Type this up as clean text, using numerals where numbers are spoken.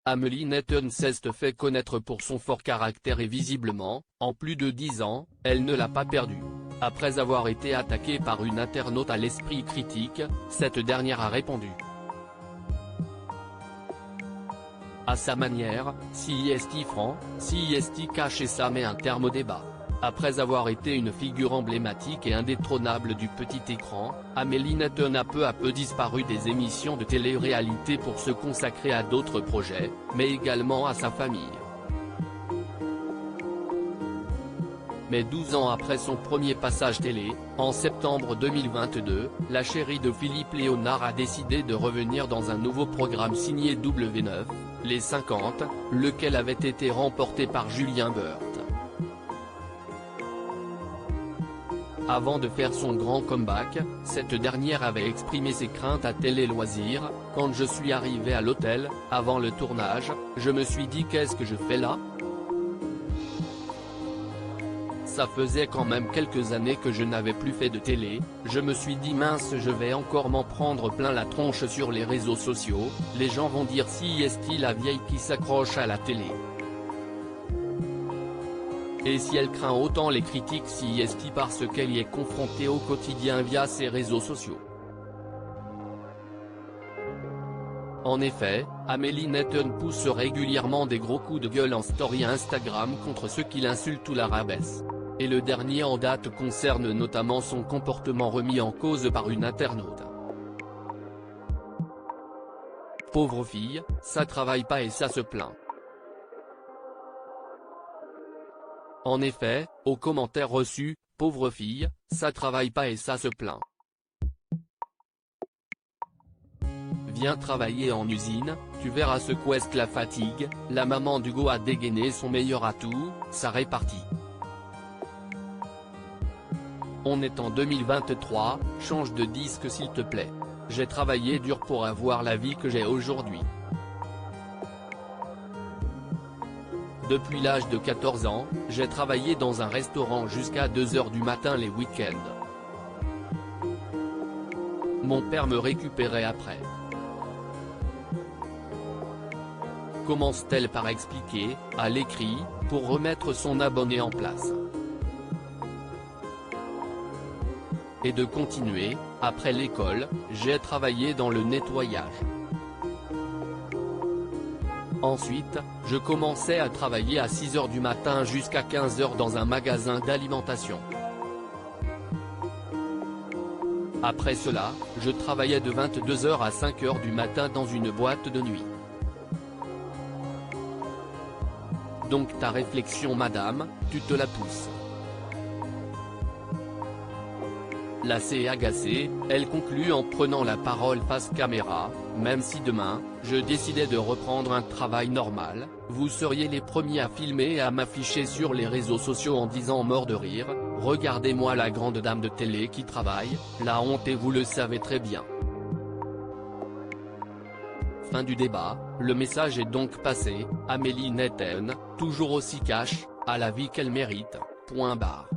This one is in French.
Amélie Netton s'est fait connaître pour son fort caractère et visiblement, en plus de 10 ans, elle ne l'a pas perdu. Après avoir été attaquée par une internaute à l'esprit critique, cette dernière a répondu. À sa manière, CIST franc, CIST cache et ça met un terme au débat. Après avoir été une figure emblématique et indétrônable du petit écran, Amélie Netton a peu à peu disparu des émissions de télé-réalité pour se consacrer à d'autres projets, mais également à sa famille. Mais 12 ans après son premier passage télé, en septembre 2022, la chérie de Philippe Léonard a décidé de revenir dans un nouveau programme signé W9, Les 50, lequel avait été remporté par Julien Bert. Avant de faire son grand comeback, cette dernière avait exprimé ses craintes à Télé Loisirs. Quand je suis arrivé à l'hôtel, avant le tournage, je me suis dit qu'est-ce que je fais là ? Ça faisait quand même quelques années que je n'avais plus fait de télé, je me suis dit mince je vais encore m'en prendre plein la tronche sur les réseaux sociaux, les gens vont dire si est-il la vieille qui s'accroche à la télé. Et si elle craint autant les critiques si est-il parce qu'elle y est confrontée au quotidien via ses réseaux sociaux. En effet, Amélie Netton pousse régulièrement des gros coups de gueule en story Instagram contre ceux qui l'insultent ou la rabaissent. Et le dernier en date concerne notamment son comportement remis en cause par une internaute. Pauvre fille, ça travaille pas et ça se plaint. En effet, aux commentaires reçus, pauvre fille, ça travaille pas et ça se plaint. Viens travailler en usine, tu verras ce qu'est la fatigue, la maman d'Hugo a dégainé son meilleur atout, ça répartit. On est en 2023, change de disque s'il te plaît. J'ai travaillé dur pour avoir la vie que j'ai aujourd'hui. Depuis l'âge de 14 ans, j'ai travaillé dans un restaurant jusqu'à 2 h du matin les week-ends. Mon père me récupérait après. Commence-t-elle par expliquer, à l'écrit, pour remettre son abonné en place. Et de continuer, après l'école, j'ai travaillé dans le nettoyage. Ensuite, je commençais à travailler à 6 h du matin jusqu'à 15 h dans un magasin d'alimentation. Après cela, je travaillais de 22 h à 5 h du matin dans une boîte de nuit. Donc ta réflexion madame, tu te la pousses. Lassée et agacée, elle conclut en prenant la parole face caméra, même si demain, je décidais de reprendre un travail normal, vous seriez les premiers à filmer et à m'afficher sur les réseaux sociaux en disant mort de rire, regardez-moi la grande dame de télé qui travaille, la honte et vous le savez très bien. Fin du débat, le message est donc passé, Amélie Netton, toujours aussi cash, a la vie qu'elle mérite, point barre.